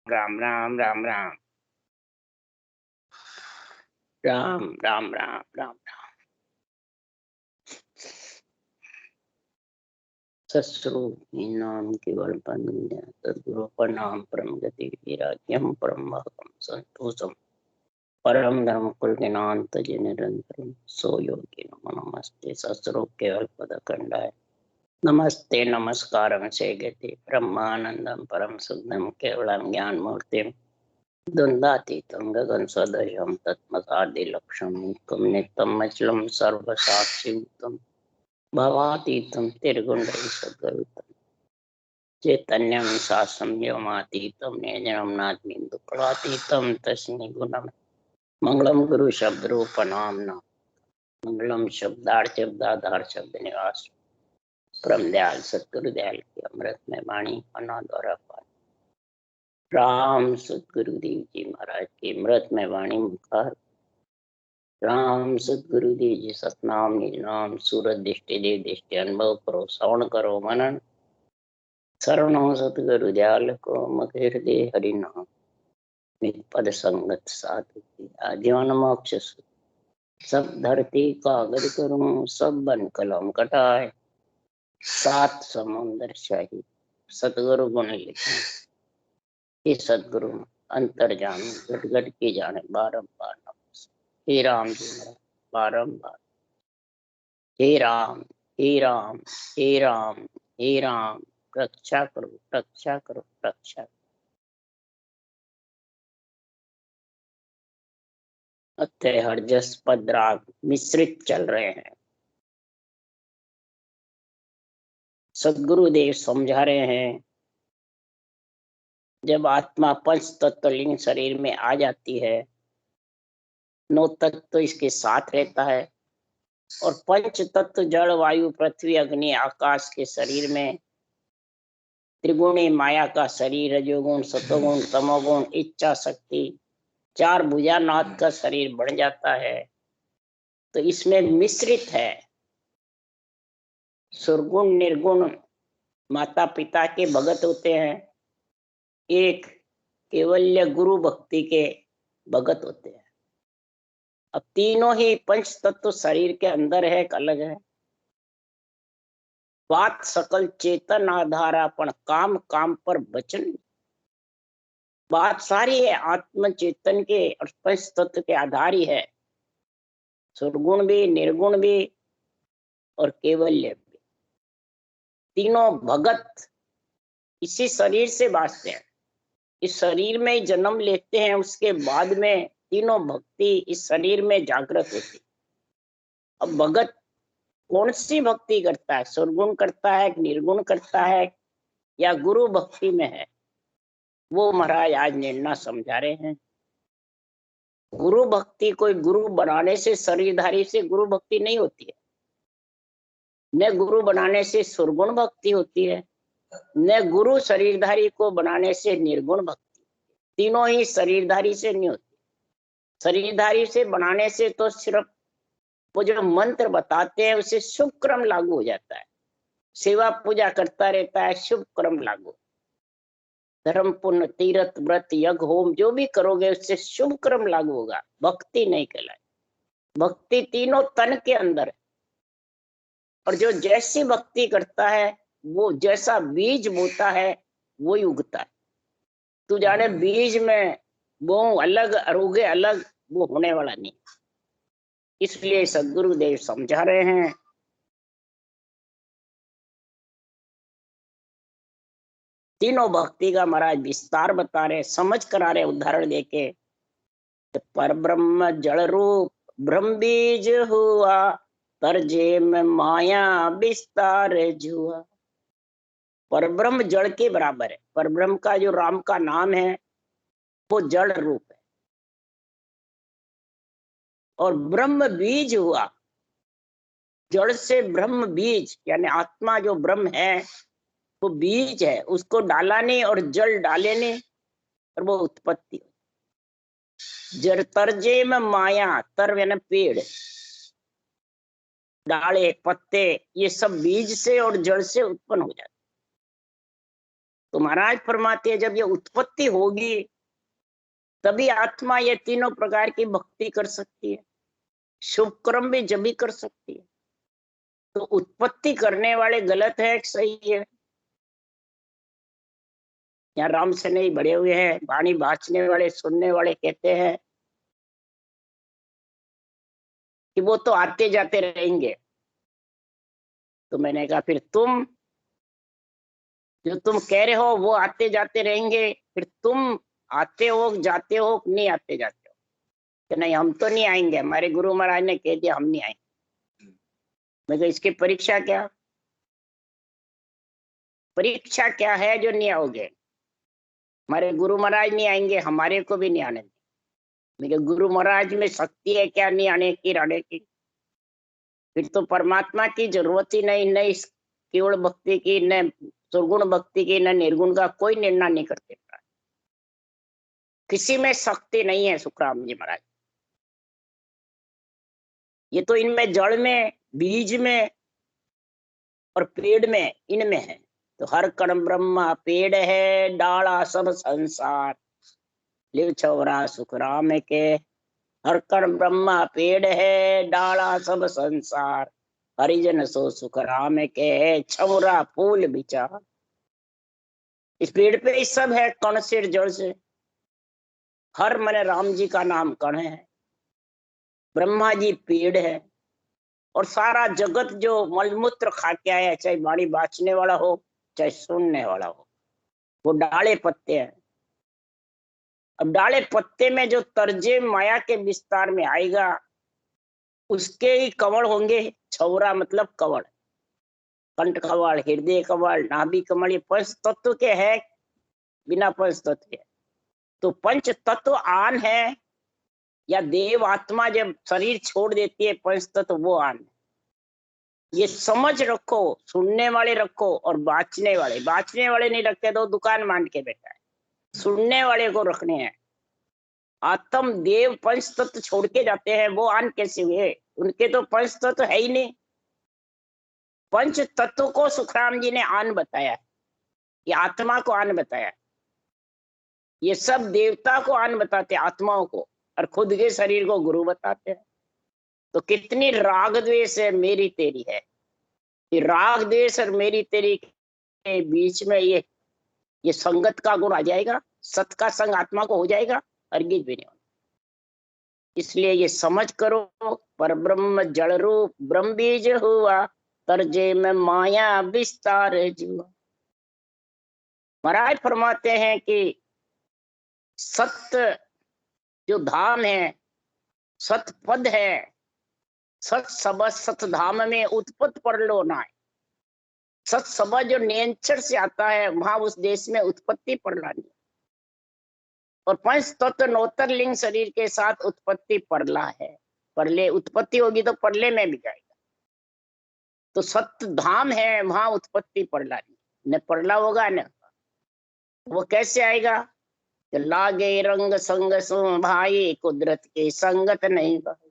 राम राम राम राम राम राम राम राम राम। सस्वरूप नाम केवल पंद्य सद्गुरु प्रणाम परम गति विराग्यम परम भागम संतोषम परम धर्म कुल ज्ञानांत निरंतरम सो योगी नमस्ते सस्वरूप केवल पद खंडाय नमस्ते नमस्कारम से गति ब्रह्मानंदम परम शुद्धम केवलम ज्ञान मूर्तिम द्वंद्वातीतं गगन सदृशं तत्मसादिलक्षणं नित्यं मचलं सर्वसाक्षिभूतं भवातीतं त्रिगुणरहितं चैतन्यं शास्त्रं व्योमातीतं निजनं नात्मीन्दुपरातीतं तस्मै गुणं मंगलम गुरु शब्द रूप नाम मंगलम शब्दार्थ शब्दाधार शब्द निवास परम दयाल सतगुरु दयाल की अमृत में वाणी पन्ना द्वारा राम सतगुरुदेव जी महाराज की अमृत में वाणी मुखार राम सतगुरुदेव जी सतनाम निजनाम सूरत दृष्टि देव दृष्टि अनुभव करो श्रवण करो मनन शरणो सतगुरु दयाल को मत हृदय हरि नाम निज पद संगत साधु की आजीवन मोक्ष सब धरती कागज करूं सब बन कलम कटाए सात समुंदर शाही सतगुरु गुण लिखे हे सतगुरु अंतर्जाम घट घट की जाने बारंबार हे राम जी बारंबार हे राम हे राम हे राम हे राम रक्षा करो रक्षा करो रक्षा। अत्य हरजस पदराग मिश्रित चल रहे हैं। सदगुरुदेव समझा रहे हैं जब आत्मा पंच तत्व लिंग शरीर में आ जाती है 9 तत्व तो इसके साथ रहता है और पंच तत्व जल वायु पृथ्वी अग्नि आकाश के शरीर में त्रिगुणी माया का शरीर रजोगुण सतोगुण तमोगुण इच्छा शक्ति 4 भुजानाथ का शरीर बन जाता है। तो इसमें मिश्रित है सुरगुण निर्गुण माता पिता के भगत होते हैं, एक केवल्य गुरु भक्ति के भगत होते हैं। अब तीनों ही पंच तत्व शरीर के अंदर है, एक अलग है। बात सकल चेतन आधारा पण काम काम पर वचन, बात सारी है आत्म चेतन के और पंच तत्व के आधार ही है। सुरगुण भी निर्गुण भी और केवल्य भी, तीनों भगत इसी शरीर से बांचते हैं, इस शरीर में जन्म लेते हैं, उसके बाद में तीनों भक्ति इस शरीर में जागृत होती। अब भगत कौन सी भक्ति करता है, सुरगुण करता है, निर्गुण करता है या गुरु भक्ति में है, वो महाराज आज निर्णय समझा रहे हैं। गुरु भक्ति कोई गुरु बनाने से शरीरधारी से गुरु भक्ति नहीं होती है, न गुरु बनाने से सुरगुण भक्ति होती है, न गुरु शरीरधारी को बनाने से निर्गुण भक्ति। तीनों ही शरीरधारी से नहीं होती। शरीरधारी से बनाने से तो सिर्फ वो जो मंत्र बताते हैं उसे शुभ क्रम लागू हो जाता है, सेवा पूजा करता रहता है, शुभ क्रम लागू। धर्म पुण्य तीर्थ व्रत यज्ञ होम जो भी करोगे उससे शुभ क्रम लागू होगा, भक्ति नहीं कहलाए। भक्ति तीनों तन के अंदर है और जो जैसी भक्ति करता है वो जैसा बीज बोता है वो ही उगता है। तू जाने बीज में वो अलग अरोगे अलग, वो होने वाला नहीं। इसलिए सदगुरुदेव समझा रहे हैं तीनों भक्ति का महाराज विस्तार बता रहे, समझ करा रहे उदाहरण देके। पर ब्रह्म जड़ रूप ब्रह्म बीज हुआ, तरजे में माया विस्तार जुआ। पर ब्रह्म जड़ के बराबर है। पर ब्रह्म का जो राम का नाम है वो जड़ रूप है और ब्रह्म बीज हुआ, जड़ से ब्रह्म बीज यानी आत्मा जो ब्रह्म है वो बीज है, उसको डाला नहीं और जल डाले नहीं और वो उत्पत्ति। जड़ तरजे में माया, तर यानी पेड़, डाले पत्ते, ये सब बीज से और जड़ से उत्पन्न हो जाते। तो महाराज फरमाते हैं जब ये उत्पत्ति होगी तभी आत्मा ये तीनों प्रकार की भक्ति कर सकती है, शुभ कर्म भी जब भी कर सकती है। तो उत्पत्ति करने वाले गलत है कि सही है? यहाँ राम से नहीं बड़े हुए हैं, वाणी बाँचने वाले सुनने वाले कहते हैं कि वो तो आते जाते रहेंगे। तो मैंने कहा फिर तुम जो तुम कह रहे हो वो आते जाते रहेंगे, फिर तुम आते हो जाते हो नहीं आते जाते हो? कि नहीं हम तो नहीं आएंगे, हमारे गुरु महाराज ने कह दिया हम नहीं आएंगे। मैं कहा इसकी परीक्षा क्या? परीक्षा क्या है जो नहीं आओगे? हमारे गुरु महाराज नहीं आएंगे, हमारे को भी नहीं आने देंगे। मैं कहा गुरु महाराज में शक्ति है क्या नहीं आने की रहने की? फिर तो परमात्मा की जरूरत ही नहीं, न इस केवल भक्ति की, न सुरगुण भक्ति की, न निर्गुण का कोई निर्णय नहीं करते। किसी में शक्ति नहीं है सुखराम जी महाराज। ये तो इनमें जड़ में, बीज में और पेड़ में, इनमें है। तो हर कण ब्रह्मा पेड़ है, डाला सब संसार लिव छौरा सुखराम के। हर कण ब्रह्मा पेड़ है, डाला सब संसार हरिजन सो सुखराम के। छौरा फूल विचार, इस पेड़ पे ही सब है, कण से जड़ से। हर मन राम जी का नाम कण है, ब्रह्मा जी पेड़ है, और सारा जगत जो मलमूत्र खा के आया, चाहे वाणी बाँचने वाला हो चाहे सुनने वाला हो, वो डाले पत्ते हैं। अब डाले पत्ते में जो तर्जे माया के विस्तार में आएगा उसके ही कवड़ होंगे। छौरा मतलब कवड़, कंठ कवड़, हृदय कवड़, नाभि कमल, ये पंच तत्व के है, बिना पंच तत्व के। तो पंच तत्व आन है, या देव आत्मा जब शरीर छोड़ देती है पंच तत्व वो आन है। ये समझ रखो, सुनने वाले रखो और बाँचने वाले नहीं रखते तो दुकान मान के बैठा है। सुनने वाले को रखने हैं। आत्म देव पंच तत्व छोड़ के जाते हैं, वो आन कैसे हुए? उनके तो पंच तत्व है ही नहीं। पंच तत्व को सुखराम जी ने आन बताया, ये आत्मा को आन बताया। ये सब देवता को आन बताते, आत्माओं को, और खुद के शरीर को गुरु बताते हैं। तो कितनी राग द्वेष है मेरी तेरी है। ये राग द्वेष और मेरी तेरी के बीच में ये संगत का गुण आ जाएगा, सत का संग आत्मा को हो जाएगा, अर्गित भी नहीं होना। इसलिए ये समझ करो, पर ब्रह्म जड़ रूप ब्रह्म बीज हुआ, तर्जे में माया विस्तार जुआ। महाराज फरमाते हैं कि सत्य जो धाम है, सत पद है, सत सब सत धाम में उत्पत्त पर लो ना। सत सब जो नेचर से आता है वहां उस देश में उत्पत्ति पर लानी। और पंच तत्व नोतर लिंग शरीर के साथ उत्पत्ति परला है। परले उत्पत्ति होगी तो परले में भी जाएगा। तो सत्य धाम है, वहां उत्पत्ति परला नहीं। न परला होगा न वो कैसे आएगा? तो लागे रंग संग सो भाई, कुदरत के संगत नहीं भाई।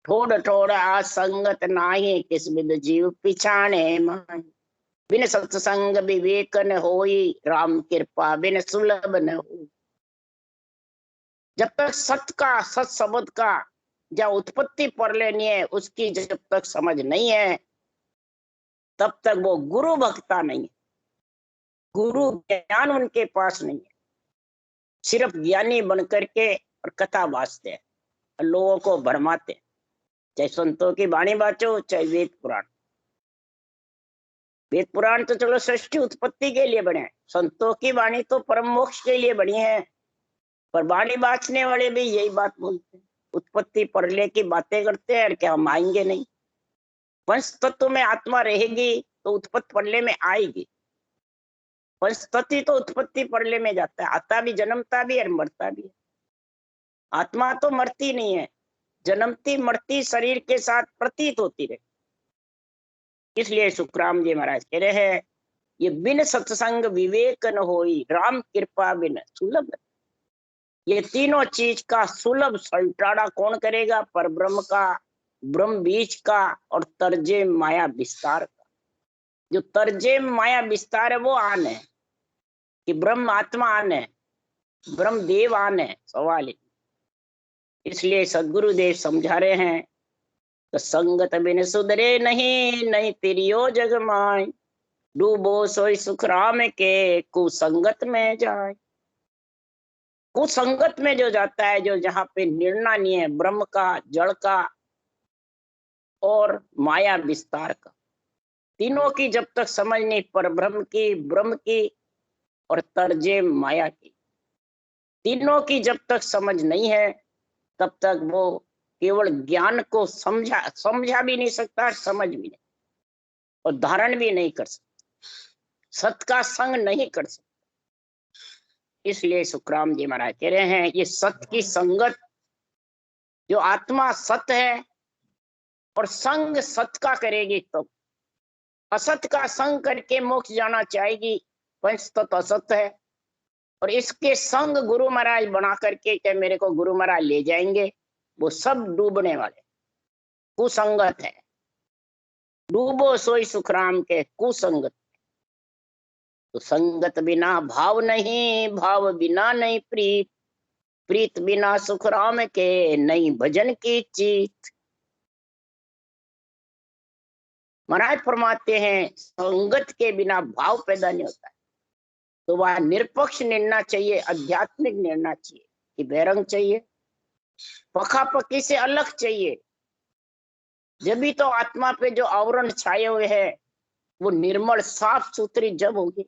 थोड़ थोड़ असंगत नाही, किस बिद जीव पिछाने माही। बिन सत्संग विवेक न होई, राम कृपा बिन सुलभ न हो। जब तक सत्य का, सत शब्द का जब उत्पत्ति पर लेनी है, उसकी जब तक समझ नहीं है तब तक वो गुरु भक्ता नहीं है, गुरु ज्ञान उनके पास नहीं है। सिर्फ ज्ञानी बन करके और कथा बाँचते हैं, लोगों को भरमाते हैं। चाहे संतों की वाणी बाँचो, चाहे वेद पुराण। वेद पुराण तो चलो सृष्टि उत्पत्ति के लिए बने, संतों की वाणी तो परम मोक्ष के लिए बनी है। पर वाणी बाँचने वाले भी यही बात बोलते हैं, उत्पत्ति परले की बातें करते हैं, क्या हम आएंगे नहीं? पंच तत्व में आत्मा रहेगी तो उत्पत्ति परले में आएगी। पंच तत्व तो उत्पत्ति परले में जाता है, आता भी, जन्मता भी और मरता भी है। आत्मा तो मरती नहीं है, जन्मती मरती शरीर के साथ प्रतीत होती रहे। इसलिए सुखराम जी महाराज कह रहे हैं, ये बिन सत्संग विवेक न होई, राम कृपा बिन सुलभ। ये तीनों चीज का सुलभ सल्टाड़ा कौन करेगा? पर ब्रह्म का, ब्रह्म बीज का और तर्जे माया विस्तार का। जो तर्जे माया विस्तार है वो आन है, कि ब्रह्म आत्मा आन है, ब्रह्म देव आन है, सवाल है। इसलिए सदगुरुदेव समझा रहे हैं, तो संगत बिन सुधरे नहीं, नहीं तिरियो जग माय, डूबो सोई सुख राम के, कुसंगत में जाए। कुसंगत में जो जाता है, जो जहाँ पे निर्णय नहीं है ब्रह्म का, जड़ का और माया विस्तार का, तीनों की जब तक समझ नहीं, पर ब्रह्म की और तर्जे माया की, तीनों की जब तक समझ नहीं है, तब तक वो केवल ज्ञान को समझा भी नहीं सकता, समझ भी नहीं और धारण भी नहीं कर सकता, सत का संग नहीं कर सकता। इसलिए सुखराम जी महाराज कह रहे हैं, ये सत की संगत, जो आत्मा सत है और संग सत का करेगी, तो असत का संग करके मोक्ष जाना चाहेगी, पंच तत्व असत है, और इसके संग गुरु महाराज बना करके क्या मेरे को गुरु महाराज ले जाएंगे, वो सब डूबने वाले, कुसंगत है। डूबो सोई सुखराम के, कुसंगत। तो संगत बिना भाव नहीं, भाव बिना नहीं प्रीत, प्रीत बिना सुखराम के, नहीं भजन की चीत। महाराज फरमाते हैं, संगत के बिना भाव पैदा नहीं होता है। तो वह निरपक्ष निर्णय चाहिए, आध्यात्मिक निर्णय चाहिए, कि बहिरंग चाहिए, पखापकी से अलग चाहिए। जब भी तो आत्मा पे जो आवरण छाए हुए है वो निर्मल साफ सुथरी जब होगी।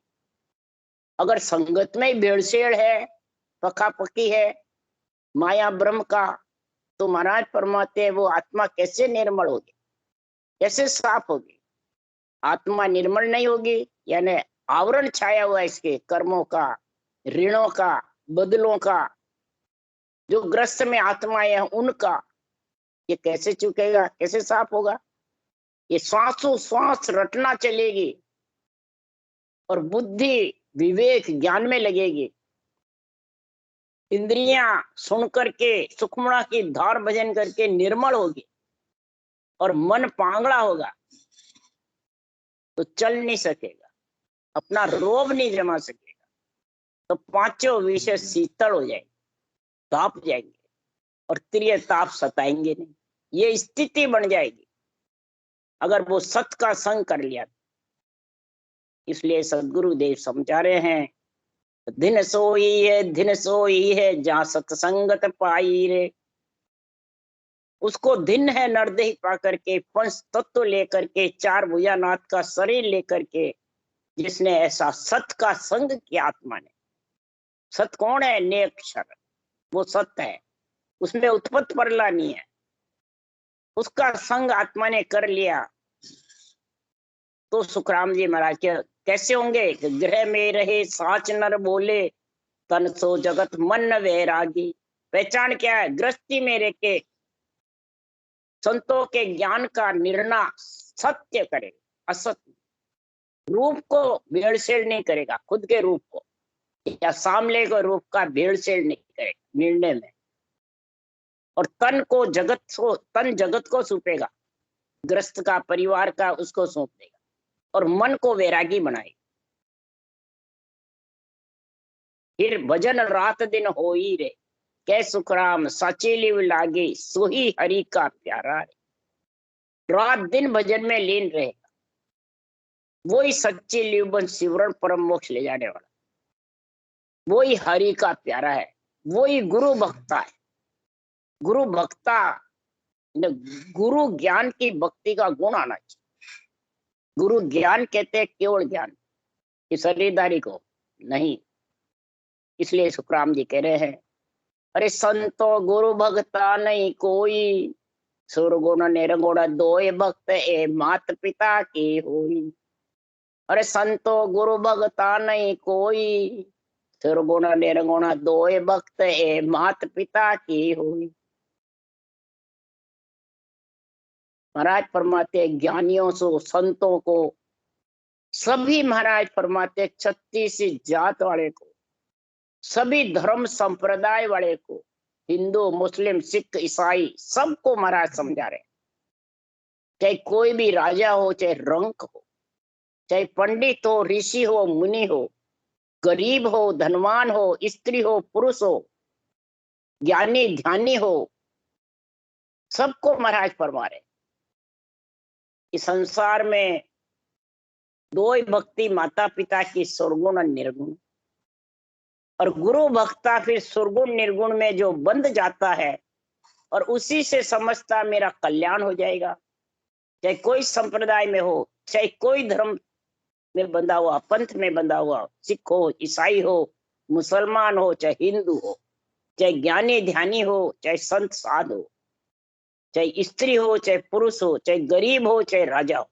अगर संगत में भेड़सेड़ है, पखापकी है माया ब्रह्म का, तो महाराज फरमाते हैं वो आत्मा कैसे निर्मल होगी, कैसे साफ होगी। आत्मा निर्मल नहीं होगी, यानी आवरण छाया हुआ है इसके कर्मों का, ऋणों का, बदलों का, जो ग्रस्त में आत्माएं हैं उनका, ये कैसे चुकेगा, कैसे साफ होगा। ये श्वासों श्वास रटना चलेगी और बुद्धि विवेक ज्ञान में लगेगी। इंद्रियां सुन करके सुखमणा की धार भजन करके निर्मल होगी और मन पांगड़ा होगा, तो चल नहीं सकेगा, अपना रोब नहीं जमा सकेगा, तो पांचों विषय शीतल हो जाएंगे, ताप जाएंगे और त्रिय ताप सताएंगे नहीं। ये स्थिति बन जाएगी अगर वो सत का संग कर लिया। इसलिए सदगुरुदेव समझा रहे हैं, दिन सोई है जहाँ सत्संगत पाई रे। उसको दिन है नरदेह पा करके, पंच तत्व लेकर के, चार भुजानाथ का शरीर लेकर के, जिसने ऐसा सत का संग किया आत्मा ने। सत कौन है? नेक्षर, वो सत्य है, उसमें उत्पत्ति परला नहीं है। उसका संग आत्मा ने कर लिया तो सुखराम जी महाराज के कैसे होंगे? ग्रह में रहे साच नर बोले, तन सो जगत मन न वैरागी। पहचान क्या है? गृहस्थी में रह के संतों के ज्ञान का निर्णय सत्य करेगा, असत्य रूप को भेड़सेड़ नहीं करेगा, खुद के रूप को या सामने को रूप का भेड़सेड़ नहीं करेगा निर्णय में। और तन जगत को सौंपेगा, ग्रस्त का, परिवार का, उसको सौंप देगा और मन को वैरागी बनाएगा। फिर भजन रात दिन हो ही रे, कै सुखराम साचेली लागे, सोही हरि का प्यारा रे। रात दिन भजन में लीन रहेगा, वही सच्ची लिवबन शिवरण परम मोक्ष ले जाने वाला, वही हरि का प्यारा है, वही गुरु भक्ता है। गुरु भक्ता, गुरु ज्ञान की भक्ति का गुण आना चाहिए। गुरु ज्ञान कहते हैं केवल ज्ञान, कि शरीरदारी को नहीं। इसलिए सुखराम जी कह रहे हैं, अरे संतो गुरु भक्ता नहीं कोई, सुरगुण निर्गुण दोय भक्त ए मात पिता की होई। अरे संतो गुरु भक्ता नहीं कोई, सुरगुण निर्गुण दोय भक्त ए मात पिता की होई। महाराज फरमाते ज्ञानियों से, संतों को, सभी महाराज फरमाते 36 जात वाले को, सभी धर्म संप्रदाय वाले को, हिंदू मुस्लिम सिख ईसाई, सबको महाराज समझा रहे। चाहे कोई भी राजा हो, चाहे रंक हो, चाहे पंडित हो, ऋषि हो, मुनि हो, गरीब हो, धनवान हो, स्त्री हो, पुरुष हो, ज्ञानी ध्यानी हो, सबको महाराज फरमा रहे इस संसार में दो ही भक्ति, माता पिता की, सुरगुण और निर्गुण। और गुरु भक्ता फिर सुरगुण निर्गुण में जो बंध जाता है और उसी से समझता मेरा कल्याण हो जाएगा, चाहे कोई संप्रदाय में हो, चाहे कोई धर्म में बंधा हुआ, पंथ में बंधा हुआ, सिख हो, ईसाई हो, मुसलमान हो, चाहे हिंदू हो, चाहे ज्ञानी ध्यानी हो, चाहे संत साध हो, चाहे स्त्री हो, चाहे पुरुष हो, चाहे गरीब हो, चाहे राजा हो,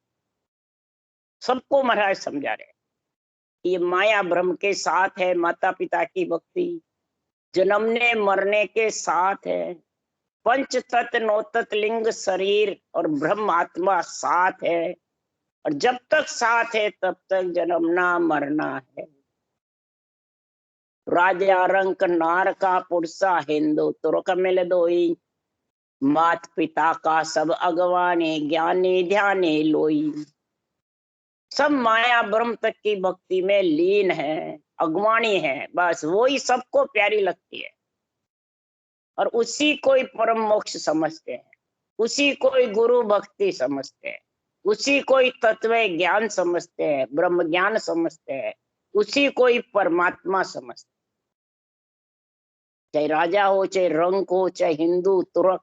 सबको महाराज समझा रहे ये माया भ्रम के साथ है। माता पिता की भक्ति जन्मने मरने के साथ है। पंच तत्व नौ तत्व लिंग शरीर और ब्रह्म आत्मा साथ है, और जब तक साथ है तब तक जन्मना मरना है। राजा रंक नार का पुरुषा हिंदू तुर्क मिल दोई, मात पिता का सब अगवाने ज्ञानी ध्याने लोई। सब माया ब्रह्म तक की भक्ति में लीन है, अगवानी है, बस वही सबको प्यारी लगती है और उसी को परम मोक्ष समझते हैं, उसी को गुरु भक्ति समझते हैं, उसी को तत्व ज्ञान समझते हैं, ब्रह्म ज्ञान समझते हैं, उसी को परमात्मा समझते हैं। चाहे राजा हो, चाहे रंग हो, चाहे हिंदू तुर्क,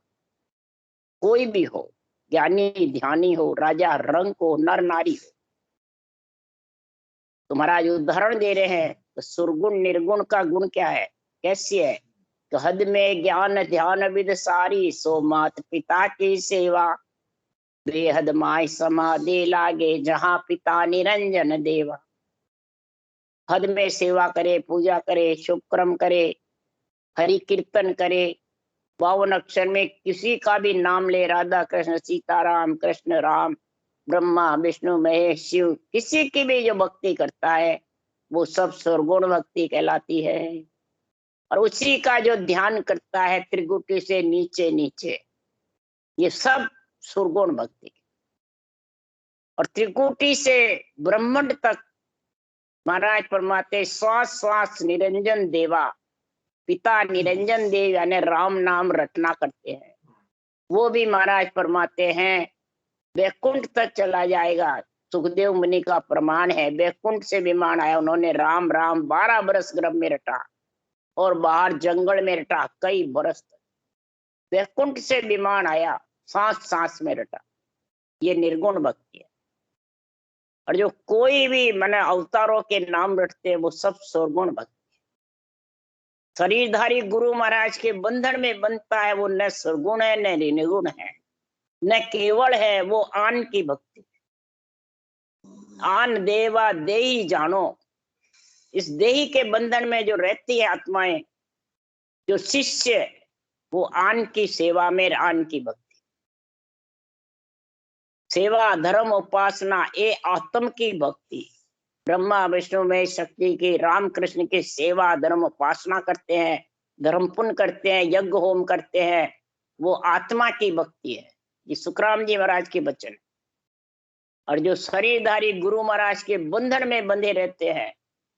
कोई भी हो, ज्ञानी ध्यानी हो, राजा रंग हो, नर नारी हो। तो महाराज उदाहरण दे रहे हैं तो सुरगुण निर्गुण का गुण क्या है, कैसी है? तो हद में ज्ञान ध्यान विद सारी, सो मात पिता की सेवा, बेहद माय समाधि लागे, जहां पिता निरंजन देवा। हद में सेवा करे, पूजा करे, शुभ कर्म करे, हरि कीर्तन करे, 52 अक्षर में किसी का भी नाम ले, राधा कृष्ण सीताराम कृष्ण राम ब्रह्मा विष्णु महेश शिव, किसी की भी जो भक्ति करता है वो सब सुरगुण भक्ति कहलाती है। और उसी का जो ध्यान करता है त्रिगुटी से नीचे नीचे, ये सब सुरगुण भक्ति। और त्रिकुटी से ब्रह्मांड तक महाराज फरमाते श्वास श्वास निरंजन देवा, पिता निरंजन देव यानी राम नाम रटना करते हैं। वो भी महाराज फरमाते हैं वैकुंठ तक चला जाएगा। सुखदेव मुनि का प्रमाण है, वैकुंठ से विमान आया, उन्होंने राम राम 12 बरस गर्भ में रटा और बाहर जंगल में रटा कई बरस तक। वैकुंठ से विमान आया, सांस सांस में रटा, ये निर्गुण भक्ति है। और जो कोई भी माने अवतारों के नाम रटते हैं वो सब सुरगुण भक्ति है। शरीरधारी गुरु महाराज के बंधन में बनता है वो न सुरगुण है न निर्गुण है, न केवल है, वो आन की भक्ति। आन देवा देही जानो, इस देही के बंधन में जो रहती है आत्माएं, जो शिष्य, वो आन की सेवा में, आन की भक्ति। सेवा धर्म उपासना ये आत्म की भक्ति। ब्रह्मा विष्णु में शक्ति की, राम कृष्ण की सेवा धर्म उपासना करते हैं, धर्म पुण्य करते हैं, यज्ञ होम करते हैं, वो आत्मा की भक्ति है। ये सुखराम जी महाराज के वचन। और जो शरीरधारी गुरु महाराज के बंधन में बंधे रहते हैं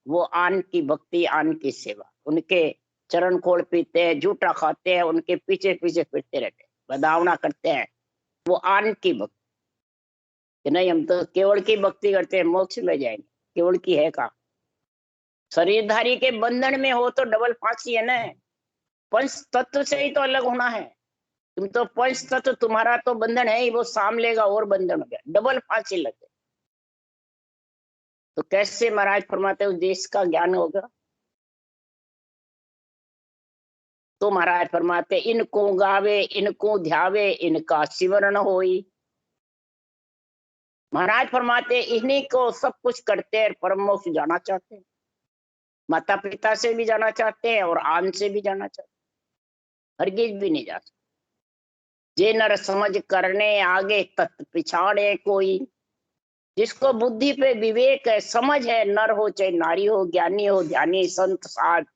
वो आन की भक्ति, आन की सेवा, उनके चरण खोल पीते हैं, झूठा खाते हैं, उनके पीछे पीछे फिरते रहते हैं, बदावना करते हैं, वो आन की भक्ति। कि नहीं हम तो केवल की भक्ति करते हैं, मोक्ष में जाएंगे, केवल की है का। शरीरधारी के बंधन में हो तो डबल फांसी है ना, पंच तत्व से ही तो अलग होना है। तुम तो पंच तत्व, तुम्हारा तो बंधन है ही, वो साम लेगा और बंधन हो गया, डबल फांसी लग गई। तो कैसे महाराज फरमाते उस देश का ज्ञान होगा? तो महाराज फरमाते इनको गावे इनको ध्यावे इनका सिमरण होई। महाराज फरमाते इन्हीं को सब कुछ करते हैं, परम मोक्ष जाना चाहते हैं, माता पिता से भी जाना चाहते हैं और आन से भी जाना चाहते हैं, हरगिज भी नहीं जा सकते। जे नर समझ करने आगे तत् पिछाड़े कोई, जिसको बुद्धि पे विवेक है, समझ है, नर हो चाहे नारी हो, ज्ञानी हो ध्यानी संत साध,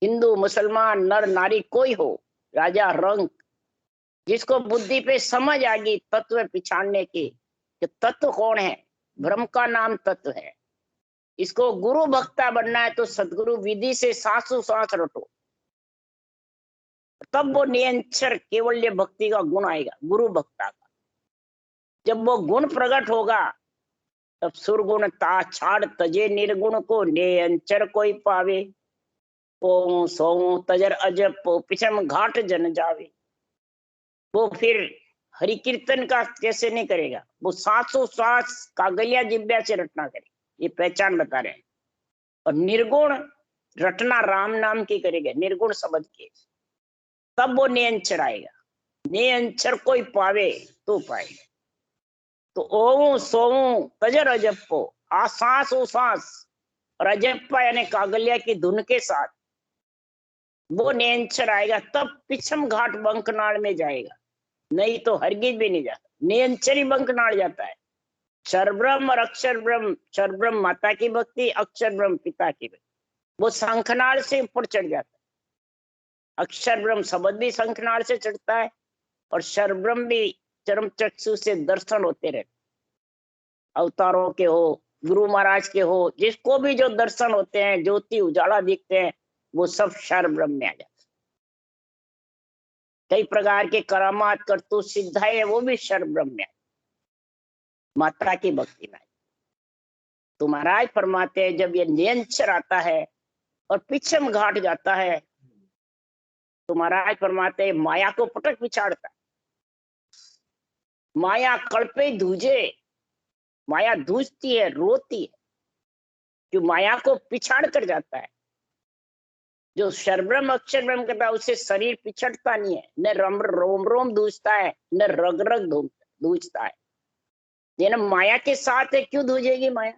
हिंदू मुसलमान नर नारी कोई हो, राजा रंग, जिसको बुद्धि पे समझ आ गई तत्व पिछाड़ने की कि तत्व कौन है, ब्रह्म का नाम तत्व है, इसको गुरु भक्ता बनना है तो सदगुरु विधि से सांसों सांस रटो, तब वो निरंतर केवल्य भक्ति का गुण आएगा, गुरु भक्ता का। जब वो गुण प्रकट होगा तब सुरगुण ता छाड़ तजे निर्गुण को, निरंतर कोई पावे। ओ सो तजर अजब पिछम घाट जन जावे। वो फिर हरि कीर्तन का कैसे नहीं करेगा, वो सांसों सांस कागलिया जिब्या से रटना करेगा, ये पहचान बता रहे हैं। और निर्गुण रटना राम नाम की करेगा, निर्गुण शब्द के, तब वो निरंतर आएगा। निरंतर कोई पावे तो पाएगा। तो ओऊ सोऊ तजर अजप्पो, आ सांस ओ सांस और अजप्पा यानी कागलिया की धुन के साथ वो निरंतर आएगा, तब पिछम घाट बंकनाल में जाएगा, नहीं तो हरगिज भी नहीं जाता। निरंतर ही बंकनाल जाता है। क्षर ब्रह्म और अक्षर ब्रह्म, क्षर ब्रह्म माता की भक्ति, अक्षर ब्रह्म पिता की भक्ति, वो शंखनाल से ऊपर चढ़ जाता है। अक्षर ब्रह्म शब्द भी शंखनाल से चढ़ता है और क्षर ब्रह्म भी चरम चक्षु से दर्शन होते रहते, अवतारों के हो, गुरु महाराज के हो, जिसको भी जो दर्शन होते हैं, ज्योति उजाला दिखते हैं, वो सब क्षर ब्रह्म में आ जाते। कई प्रकार के करामात करतूत सिद्धाएं वो भी क्षर ब्रह्म में, माता की भक्ति में। तो महाराज फरमाते हैं जब ये निरंतर आता है और पिछम घाट जाता है तो महाराज फरमाते हैं माया को पटक पिछाड़ता है। माया कल्पे धूजे, माया धूजती है, रोती है, जो माया को पिछाड़ कर जाता है। जो शरब्रह्म अक्षर ब्रह्म करता है उससे शरीर पिछड़ता नहीं है, न रोम रोम धूजता है, न रग रग धूजता है। ये माया के साथ है, क्यों धूजेगी माया?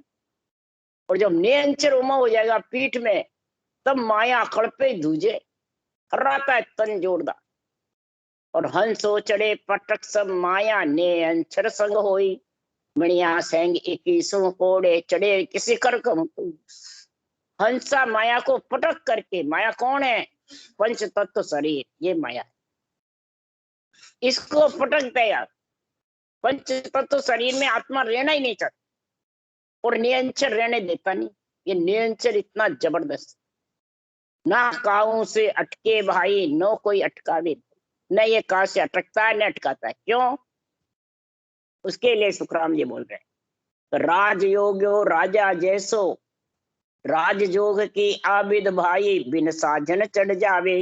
और जब निरंतर उमा हो जाएगा पीठ में, तब माया कड़पे धूजे, हर्राता है तन जोरदार। और हंसो चढ़े पटक सब माया ने अंचर संग होई, मणिया सेंग 21 कोड़े चढ़े किसी कर कम। हंसा माया को पटक करके, माया कौन है? पंच तत्व शरीर, ये माया है, इसको पटक दिया। पंच तत्व शरीर में आत्मा रहना ही नहीं चाहता और निरंतर रहने देता नहीं। ये निरंतर इतना जबरदस्त, ना काऊ से अटके भाई, नो कोई अटकावे, न ये कहा से अटकता है न अटकाता है। क्यों? उसके लिए सुखराम जी बोल रहे हैं, तो राजयोग्यो राजा जैसो, राजयोग की आबिद भाई, बिन साधन चढ़ जावे।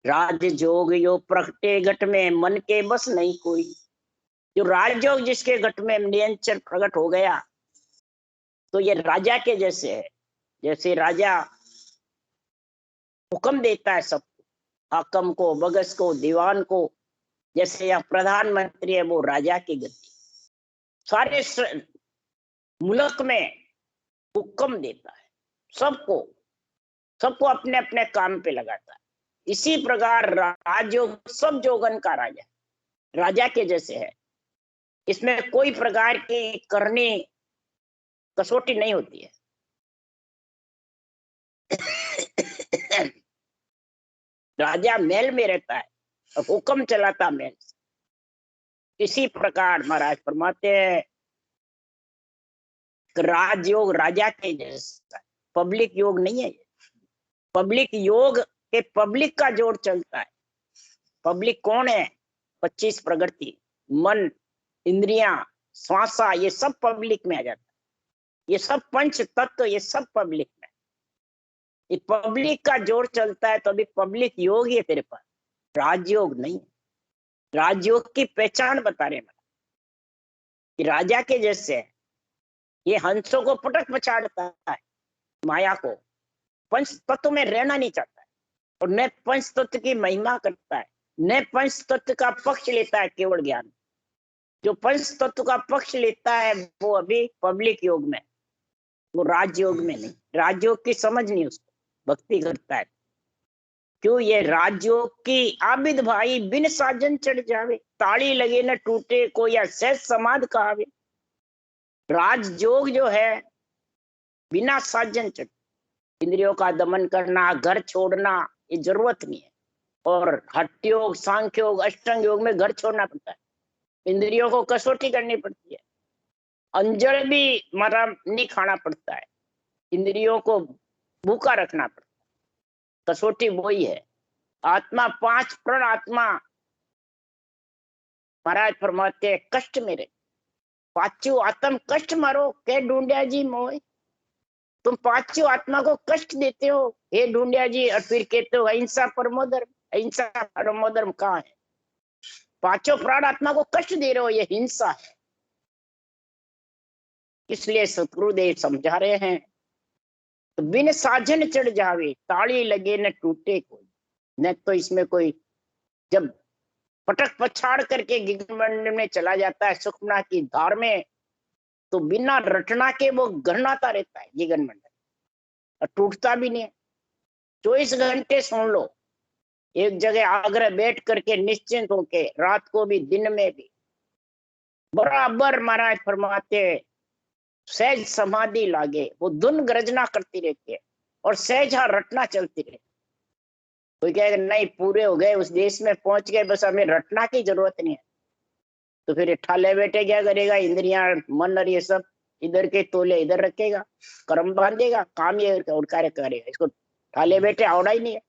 राजयोग यो प्रगटे घट में, मन के बस नहीं कोई। जो राजयोग जिसके घट में निरंतर प्रकट हो गया तो ये राजा के जैसे है। जैसे राजा हुक्म देता है सबको, हाकम को, बगस को, दीवान को, जैसे यहाँ प्रधानमंत्री है वो राजा की गति, सारे मुल्क में हुक्म देता है, सबको सबको अपने अपने काम पे लगाता है। इसी प्रकार राजयोग सब जोगन का राजा, राजा के जैसे है। इसमें कोई प्रकार की करनी कसौटी नहीं होती है। राजा महल में रहता है और हुक्म चलाता महल से। इसी प्रकार महाराज फरमाते हैं राजयोग राजा के जैसा, पब्लिक योग नहीं है। पब्लिक योग के पब्लिक का जोर चलता है। पब्लिक कौन है? 25 प्रकृति, मन, इंद्रियां, श्वासा, ये सब पब्लिक में आ जाता है। ये सब पंच तत्व, ये सब पब्लिक में। ये पब्लिक का जोर चलता है तो अभी पब्लिक योग ही है तेरे पास, राजयोग नहीं। राजयोग की पहचान बता रहे हैं कि राजा के जैसे है। ये हंसों को पटक पछाड़ता है, माया को, पंच तत्व में रहना नहीं चाहता है और न पंच तत्व की महिमा करता है, न पंच तत्व का पक्ष लेता है केवल ज्ञान। जो पंच तत्व का पक्ष लेता है वो अभी पब्लिक योग में, वो राजयोग में नहीं। राजयोग की समझ नहीं उसको, भक्ति करता है। क्यों? ये राजयोग की आबिद भाई, बिन साजन चढ़ जावे, ताली लगे न टूटे कोई, या सहज समाध कहावे। राजयोग जो है बिना साजन चढ़, इंद्रियों का दमन करना, घर छोड़ना, ये जरूरत नहीं है। और हठ योग, सांख्य योग, अष्टांग योग में घर छोड़ना पड़ता है, इंद्रियों को कसौटी करनी पड़ती है। अंजल भी मरा नहीं खाना पड़ता है, इंद्रियों को भूखा रखना पड़ता है। कसौटी वही है। आत्मा 5 प्रण आत्मा महाराज फरमाते हैं कष्ट मेरे, पांचों आत्म कष्ट मारो के ढूंढिया जी मोह। तुम पांचों आत्मा को कष्ट देते हो हे ढूंढिया जी, और फिर कहते हो अहिंसा परमो धर्म। अहिंसा परमो धर्म कहाँ है? पांचों प्राण आत्मा को कष्ट दे रहे हो, ये हिंसा है। इसलिए सतगुरुदेव समझा रहे हैं, तो बिन साजन चढ़ जावे ताली लगे न टूटे कोई। न तो इसमें कोई जब पटक पछाड़ करके गिगनमंडल में चला जाता है सुखमना की धार में, तो बिना रटना के वो गहनाता रहता है गिगनमंडल, और टूटता भी नहीं है। 24 घंटे सुन लो, एक जगह आग्रह बैठ करके निश्चिंत होके, रात को भी दिन में भी बराबर महाराज फरमाते सहज समाधि लागे, वो धुन गर्जना करती रहती है और सहज रटना चलती रहती। कोई कहेगा नहीं पूरे हो गए, उस देश में पहुंच गए, बस हमें रटना की जरूरत नहीं है, तो फिर ठाले बैठे क्या करेगा? इंद्रियां मन और ये सब इधर के तोले इधर रखेगा, कर्म बांधेगा, काम ये और कार्य करेगा, इसको ठाले बैठे आवड़ा ही नहीं है।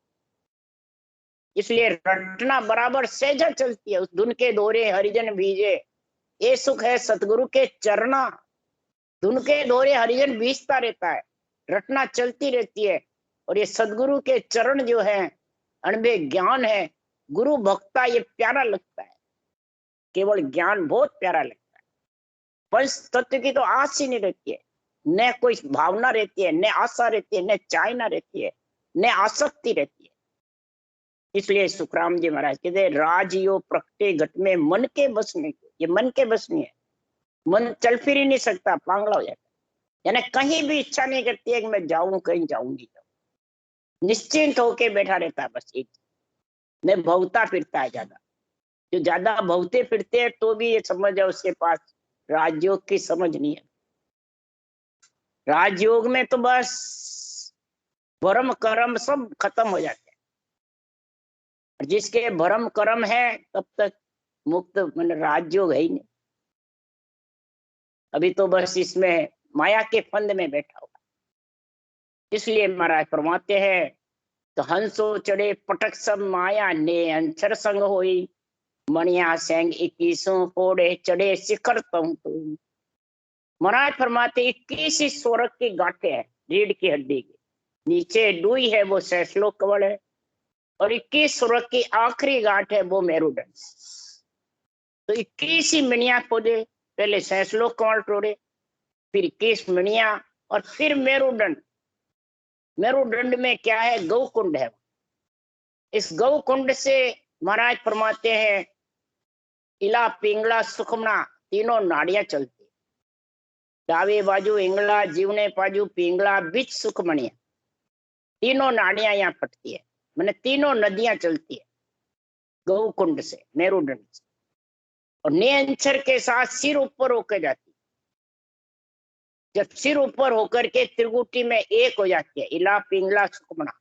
इसलिए रटना बराबर सहजा चलती है। उस धुन के दोरे हरिजन भीजे, ये सुख है सतगुरु के चरना। धुन के दोरे हरिजन भीजता रहता है, रटना चलती रहती है। और ये सदगुरु के चरण जो है अनबे ज्ञान है, गुरु भक्ता, ये प्यारा लगता है। केवल ज्ञान बहुत प्यारा लगता है। पंच तत्व की तो आस ही नहीं रहती है, न कोई भावना रहती है, न आशा रहती है, न चाहना रहती है, न आसक्ति रहती है। इसलिए सुखराम जी महाराज कहते राजयो प्रकटे घट में मन के बस में। ये मन के बस नहीं है, मन चल फिर ही नहीं सकता, पागला हो जाता है। यानी कहीं भी इच्छा नहीं करती है कि मैं जाऊं, कहीं जाऊंगी, निश्चिंत होके बैठा रहता है बस एक। नहीं भवता फिरता है ज्यादा, जो ज्यादा भवते फिरते हैं तो भी ये समझ है उसके पास राजयोग की समझ नहीं है। राजयोग में तो बस भरम कर्म सब खत्म हो जाते हैं, और जिसके भरम कर्म है तब तक मुक्त मन राजयोग है ही नहीं। अभी तो बस इसमें माया के फंद में बैठा हुआ। इसलिए महाराज फरमाते हैं, तो हंसो चढ़े पटक सब माया ने अंतर संग होई, मणिया सेंग 21 फोड़े चढ़े शिखर तुम। महाराज फरमाते 21 स्वर्ग की गांठे हैं रीढ़ की हड्डी की, नीचे डूई है वो सैसलो कवल है, और 21 स्वर्ग की आखिरी गांठ है वो मेरुदंड। तो 21 ही मणिया खोदे, पहले सैसलो कवल तोड़े, फिर 21 मणिया, और फिर मेरुदंड। मेरुदंड में क्या है? गौ कुंड है। इस गौ कुंड से महाराज फरमाते हैं इला पिंगला सुखमना तीनों नाड़ियां चलती। डावे बाजू इंगला, जीवने बाजू पिंगला, बीच सुखमणिया, तीनों नाड़ियां यहाँ पटती है, मैंने तीनों नदियां चलती है गौ कुंड से, मेरुदंड से। और नियंचर के साथ सिर ऊपर होकर जाती है। जब सिर ऊपर होकर के त्रिगुटी में एक हो जाती है, इला पिंगला सुखमना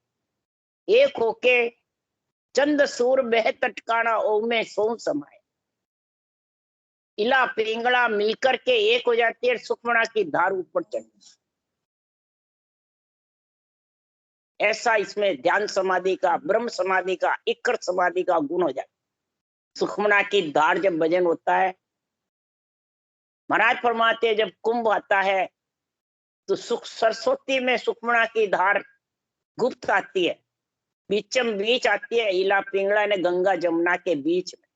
एक होके चंद सूर बह तटकाना ओ में सो समाये। इला पिंगला मिलकर के एक हो जाती है, सुखमना की धार ऊपर चढ़ती। ऐसा इसमें ध्यान समाधि का, ब्रह्म समाधि का, इक्कर समाधि का गुण हो जाता है। सुखमना की धार जब भजन होता है, महाराज फरमाते हैं जब कुंभ आता है तो सुख सरस्वती में सुखमना की धार गुप्त आती है, बीचम बीच आती है। इला पिंगला ने गंगा जमुना के बीच में,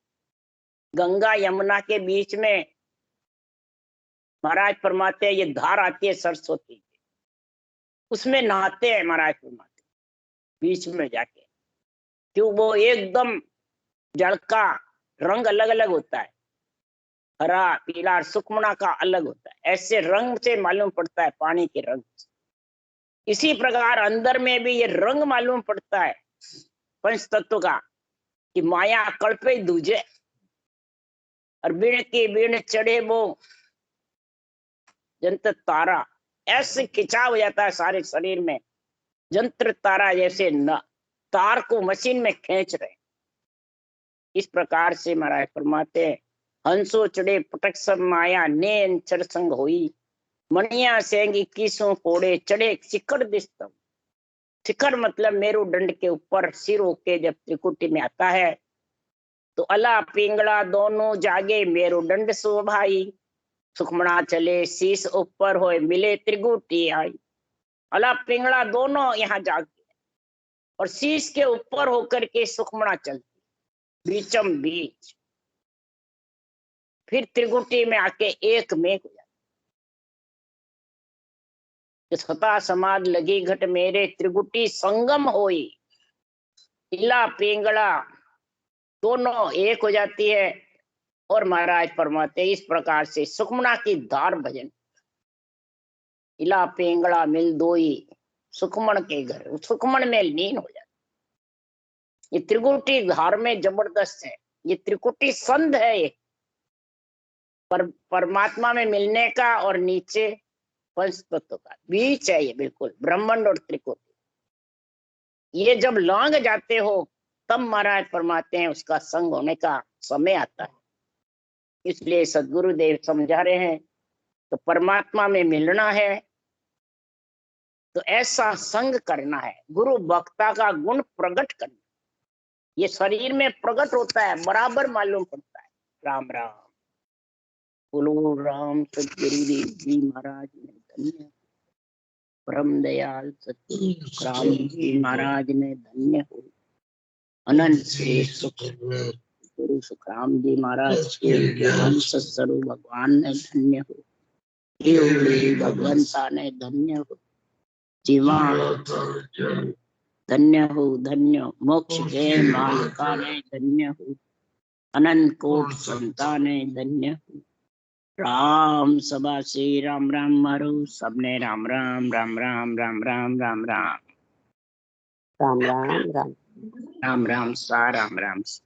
गंगा यमुना के बीच में महाराज फरमाते हैं ये धार आती है सरस्वती, उसमें नहाते हैं महाराज फरमाते बीच में जाके। क्यों? वो एकदम जल का रंग अलग अलग होता है, हरा पीला, सुखमना का अलग होता है। ऐसे रंग से मालूम पड़ता है पानी के रंग से। इसी प्रकार अंदर में भी ये रंग मालूम पड़ता है पंच तत्व का, कि माया कल्पे दूजे, और बीण की बीण चढ़े वो जंत्र तारा। ऐसे खिंचाव हो जाता है सारे शरीर में, जंत्र तारा जैसे न तार को मशीन में खींच रहे। इस प्रकार से महाराज फरमाते हैं हंसो चढ़े पटक सब माया नैन चरसंग होई, मणिया सेंगी किसों कोड़े चढ़े शिखर दिस्तम। शिखर मतलब मेरुदंड के ऊपर सिर होके जब त्रिकुटी में आता है तो अला पिंगला दोनों जागे मेरुदंड सो भाई, सुखमणा चले शीश ऊपर होए मिले त्रिकुटी आई। अला पिंगला दोनों यहाँ जागे और शीश के ऊपर होकर के सुखमणा चलती बीचम बीच, फिर त्रिकुटी में आके एक में हो जाती। स्वतः समाध लगी घट मेरे त्रिकुटी संगम होई, इला पिंगला दोनों एक हो जाती है। और महाराज फरमाते इस प्रकार से सुखमणा की धार भजन, इला पिंगला मिल दोई सुखमण के घर, सुखमण में लीन हो जाती। ये त्रिकुटी धार में जबरदस्त है, ये त्रिकुटी संध है, ये परमात्मा में मिलने का और नीचे पंच तत्व का बीच है, ये बिल्कुल ब्रह्मांड और त्रिकुटी। ये जब लांग जाते हो तब महाराज फरमाते हैं उसका संग होने का समय आता है। इसलिए सद्गुरुदेव समझा रहे हैं तो परमात्मा में मिलना है तो ऐसा संग करना है, गुरु भक्ता का गुण प्रकट करना। ये शरीर में प्रकट होता है, बराबर मालूम पड़ता है। राम राम बोलो राम सतगुरुदेव जी महाराज ने धन्य, परम दयाल सतगुरु राम जी महाराज ने धन्य हो, अनंत से सुख गुरु सुखराम जी महाराज के ज्ञान सत्सरु भगवान ने धन्य हो, भगवंता ने धन्य हो, जीवा धन्य हो, धन्य मोक्ष के मालिका ने धन्य हो, अनंत कोट संता ने धन्य हो। राम सभा श्री राम राम मारो, सबने राम राम राम राम राम राम राम राम राम राम राम राम राम सा राम राम सा।